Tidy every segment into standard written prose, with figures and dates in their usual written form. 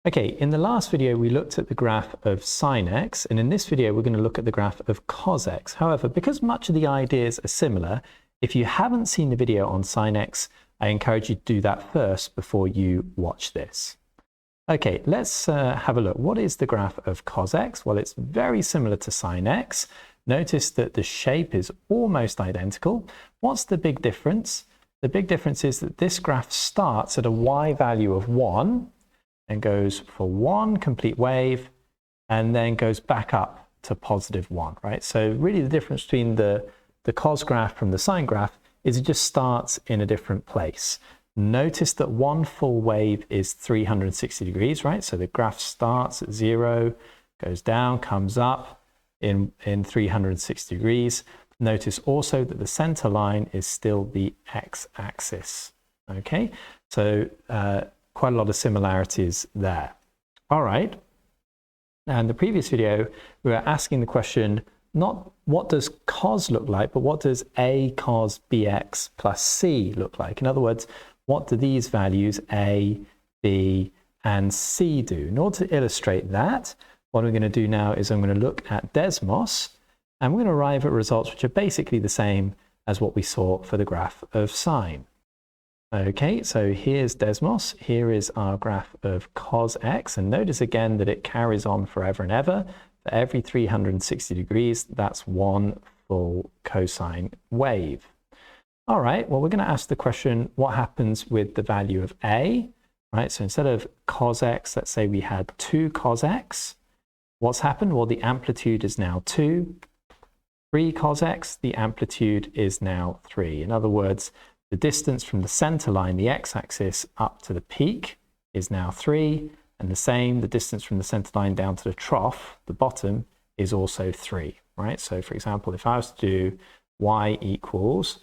Okay, in the last video we looked at the graph of sine x, and in this video we're going to look at the graph of cos x. However, because much of the ideas are similar, if you haven't seen the video on sine x, I encourage you to do that first before you watch this. Okay, let's have a look. What is the graph of cos x? Well, it's very similar to sine x. Notice that the shape is almost identical. What's the big difference? The big difference is that this graph starts at a y value of 1 and goes for one complete wave and then goes back up to positive 1, right? So really the difference between the cos graph from the sine graph is it just starts in a different place. Notice that one full wave is 360 degrees, right? So the graph starts at 0, goes down, comes up in 360 degrees. Notice also that the center line is still the x-axis, okay? So quite a lot of similarities there. All right. Now in the previous video, we were asking the question, not what does cos look like, but what does a cos bx plus c look like? In other words, what do these values a, b, and c do? In order to illustrate that, what I'm going to do now is I'm going to look at Desmos, and we're going to arrive at results which are basically the same as what we saw for the graph of sine. Okay, so here's Desmos. Here is our graph of cos x, and notice again that it carries on forever and ever. For every 360 degrees, that's one full cosine wave. All right, well, we're going to ask the question, what happens with the value of a? Right, so instead of cos x, let's say we had 2 cos x. What's happened? Well, the amplitude is now 2. 3 cos x, the amplitude is now 3. In other words, the distance from the center line, the x-axis, up to the peak is now 3, and the same, the distance from the center line down to the trough, the bottom, is also 3, right? So for example, if I was to do y equals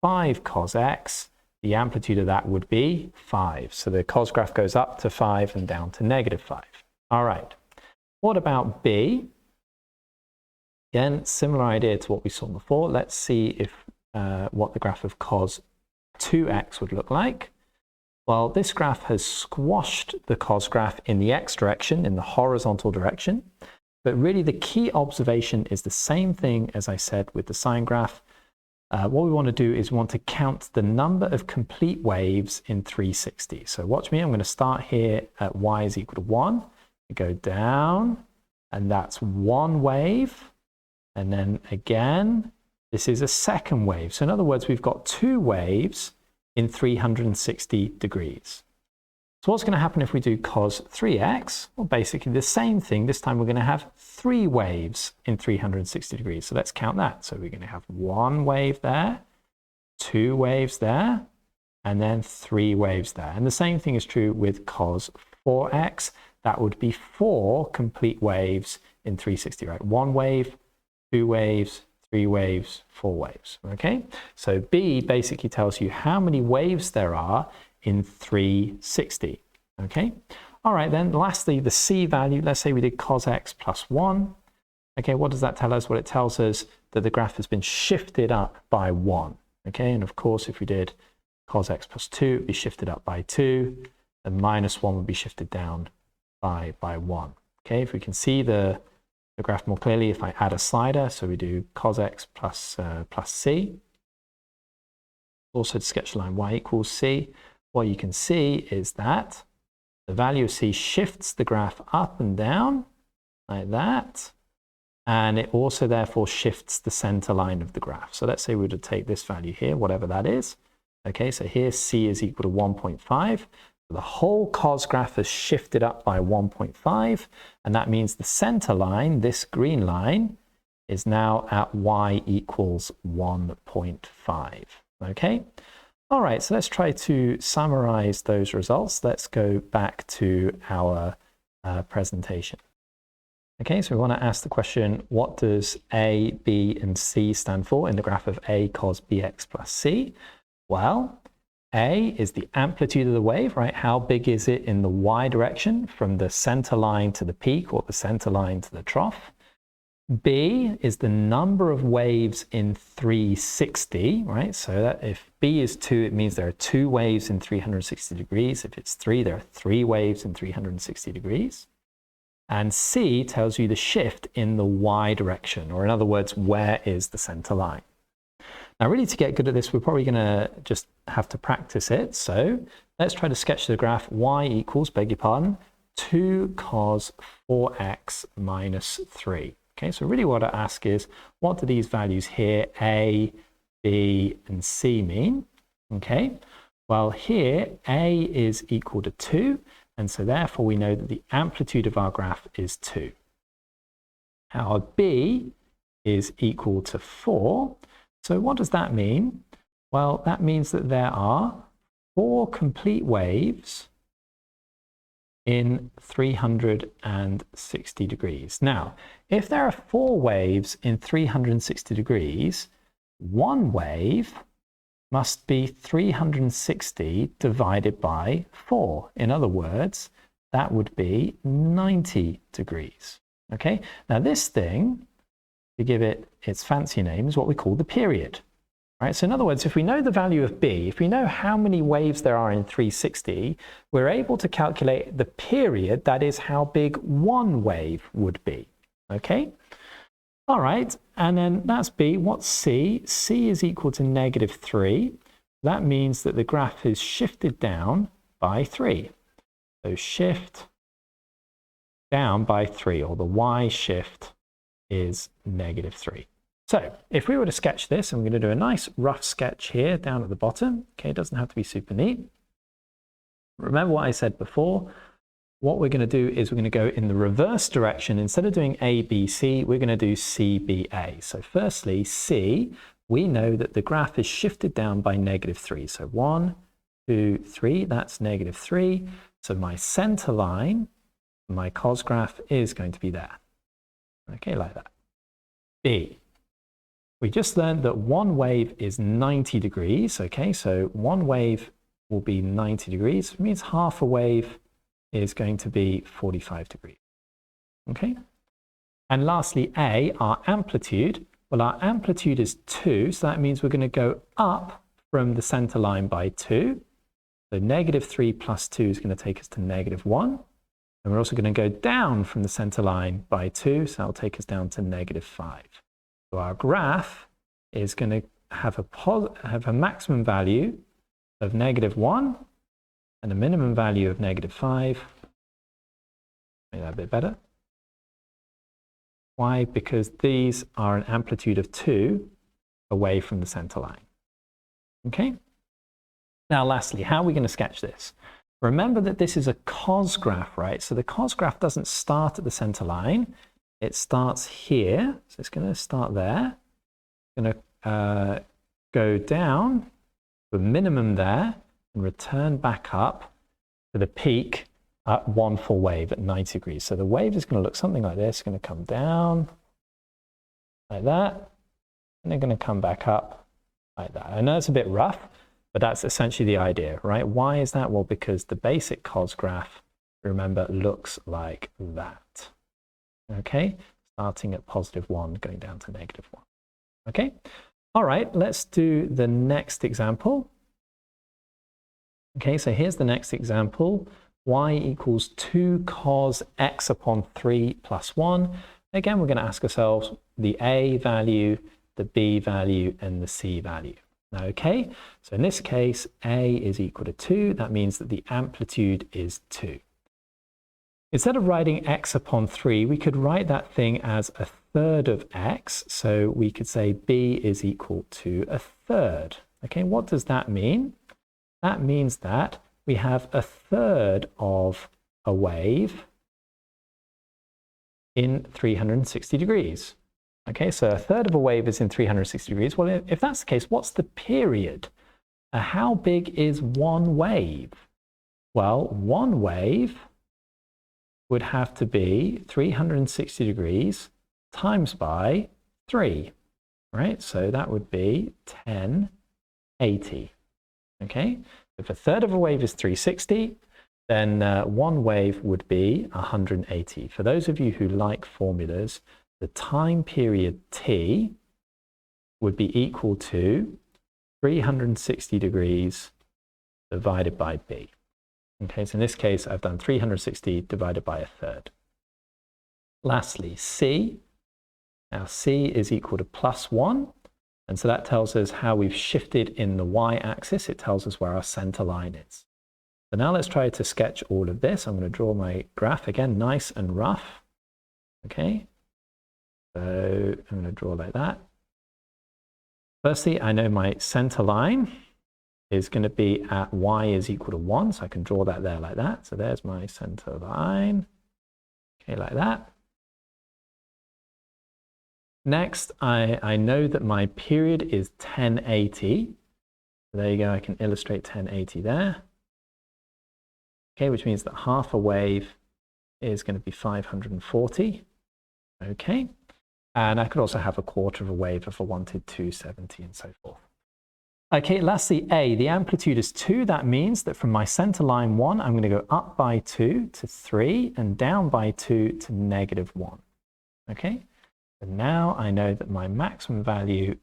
5 cos x, the amplitude of that would be 5. So the cos graph goes up to 5 and down to negative 5. All right. What about b? Again, similar idea to what we saw before. Let's see if what the graph of cos 2x would look like. Well, this graph has squashed the cos graph in the x direction, in the horizontal direction. But really the key observation is the same thing as I said with the sine graph. What we want to do is we want to count the number of complete waves in 360. So watch me, I'm going to start here at y is equal to 1. We go down, and that's one wave. And then again, this is a second wave. So in other words, we've got 2 waves in 360 degrees. So what's going to happen if we do cos 3x? Well, basically the same thing. This time we're going to have 3 waves in 360 degrees. So let's count that. So we're going to have 1 wave there, 2 waves there, and then 3 waves there. And the same thing is true with cos 4x. That would be 4 complete waves in 360, right? 1 wave, 2 waves, 3 waves, 4 waves, okay? So B basically tells you how many waves there are in 360, okay? All right, then lastly, the C value, let's say we did cos x plus 1. Okay, what does that tell us? Well, it tells us that the graph has been shifted up by 1, okay? And of course, if we did cos x plus 2, it would be shifted up by 2, and minus 1 would be shifted down by 1, okay? If we can see the graph more clearly, if I add a slider, so we do cos x plus c. Also to sketch the line y equals c, what you can see is that the value of c shifts the graph up and down like that, and it also therefore shifts the center line of the graph. So let's say we were to take this value here, whatever that is. Okay, so here c is equal to 1.5. The whole cos graph has shifted up by 1.5, and that means the center line, this green line, is now at y equals 1.5. Okay? All right, so let's try to summarize those results. Let's go back to our presentation. Okay, so we want to ask the question, what does a, b, and c stand for in the graph of a cos bx plus c? Well, A is the amplitude of the wave, right? How big is it in the y direction from the center line to the peak or the center line to the trough? B is the number of waves in 360, right? So that if B is 2, it means there are 2 waves in 360 degrees. If it's 3, there are 3 waves in 360 degrees. And C tells you the shift in the y direction, or in other words, where is the center line? Now, really, to get good at this, we're probably going to just have to practice it. So let's try to sketch the graph y equals, beg your pardon, 2 cos 4x minus 3. Okay, so really what I ask is, what do these values here, A, B, and C mean? Okay, well here, A is equal to 2, and so therefore we know that the amplitude of our graph is 2. Our B is equal to 4. So what does that mean? Well, that means that there are 4 complete waves in 360 degrees. Now, if there are 4 waves in 360 degrees, one wave must be 360 divided by 4. In other words, that would be 90 degrees. Okay, now this thing, to give it its fancy name, is what we call the period. Right? So in other words, if we know the value of B, if we know how many waves there are in 360, we're able to calculate the period, that is how big one wave would be. Okay? All right, and then that's B. What's C? C is equal to -3. That means that the graph is shifted down by 3. So shift down by 3, or the y shift is -3. So if we were to sketch this, and we're going to do a nice rough sketch here down at the bottom. Okay, it doesn't have to be super neat. Remember what I said before. What we're going to do is we're going to go in the reverse direction. Instead of doing A, B, C, we're going to do C, B, A. So firstly, C, we know that the graph is shifted down by -3. So 1, 2, 3, that's -3. So my center line, my cos graph, is going to be there. Okay, like that. B. We just learned that one wave is 90 degrees. Okay, so one wave will be 90 degrees. It means half a wave is going to be 45 degrees. Okay, and lastly, A, our amplitude. Well, our amplitude is 2, so that means we're going to go up from the center line by 2. So -3 plus 2 is going to take us to -1. And we're also going to go down from the center line by 2, so that'll take us down to -5. So our graph is going to have a maximum value of -1 and a minimum value of -5. Make that a bit better. Why? Because these are an amplitude of 2 away from the center line. Okay? Now lastly, how are we going to sketch this? Remember that this is a cos graph, right? So the cos graph doesn't start at the center line. It starts here. So it's going to start there. It's going to go down to a minimum there and return back up to the peak at one full wave at 90 degrees. So the wave is going to look something like this. It's going to come down like that. And they're going to come back up like that. I know it's a bit rough, but that's essentially the idea, right? Why is that? Well, because the basic cos graph, remember, looks like that. Okay, starting at +1, going down to -1. Okay, all right, let's do the next example. Okay, so here's the next example. Y equals 2 cos x upon 3 plus 1. Again, we're going to ask ourselves the A value, the B value, and the C value. Okay, so in this case, A is equal to 2. That means that the amplitude is 2. Instead of writing x upon 3, we could write that thing as 1/3 of x. So we could say B is equal to 1/3. Okay, what does that mean? That means that we have 1/3 of a wave in 360 degrees. Okay, so 1/3 of a wave is in 360 degrees. Well, if that's the case, what's the period? How big is one wave? Well, one wave would have to be 360 degrees times by 3, right? So that would be 1080. Okay, if 1/3 of a wave is 360, then one wave would be 180. For those of you who like formulas, the time period t would be equal to 360 degrees divided by b. Okay, so in this case, I've done 360 divided by a third. Lastly, c. Now c is equal to +1, and so that tells us how we've shifted in the y-axis. It tells us where our center line is. So now let's try to sketch all of this. I'm going to draw my graph again, nice and rough. Okay, so I'm going to draw like that. Firstly, I know my center line is going to be at y is equal to 1, so I can draw that there like that. So there's my center line, okay, like that. Next, I know that my period is 1080. So there you go, I can illustrate 1080 there. Okay, which means that half a wave is going to be 540. Okay, and I could also have a quarter of a wave if I wanted 270 and so forth. Okay, lastly, A, the amplitude is 2. That means that from my center line 1, I'm going to go up by 2 to 3 and down by 2 to -1. Okay, so now I know that my maximum value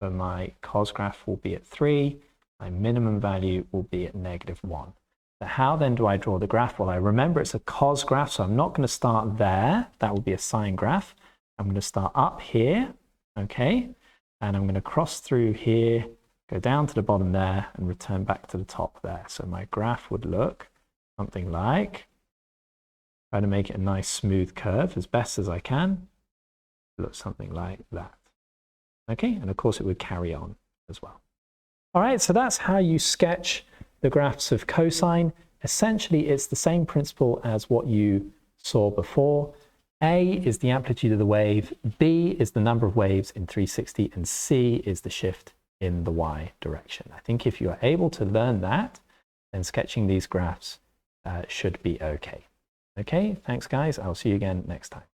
for my cos graph will be at 3. My minimum value will be at -1. So how then do I draw the graph? Well, I remember it's a cos graph, so I'm not going to start there. That will be a sine graph. I'm going to start up here, okay? And I'm going to cross through here, go down to the bottom there, and return back to the top there. So my graph would look something like, try to make it a nice smooth curve as best as I can. It looks something like that. Okay, and of course it would carry on as well. All right, so that's how you sketch the graphs of cosine. Essentially, it's the same principle as what you saw before. A is the amplitude of the wave, B is the number of waves in 360, and C is the shift in the y direction. I think if you are able to learn that, then sketching these graphs should be okay. Okay, thanks guys. I'll see you again next time.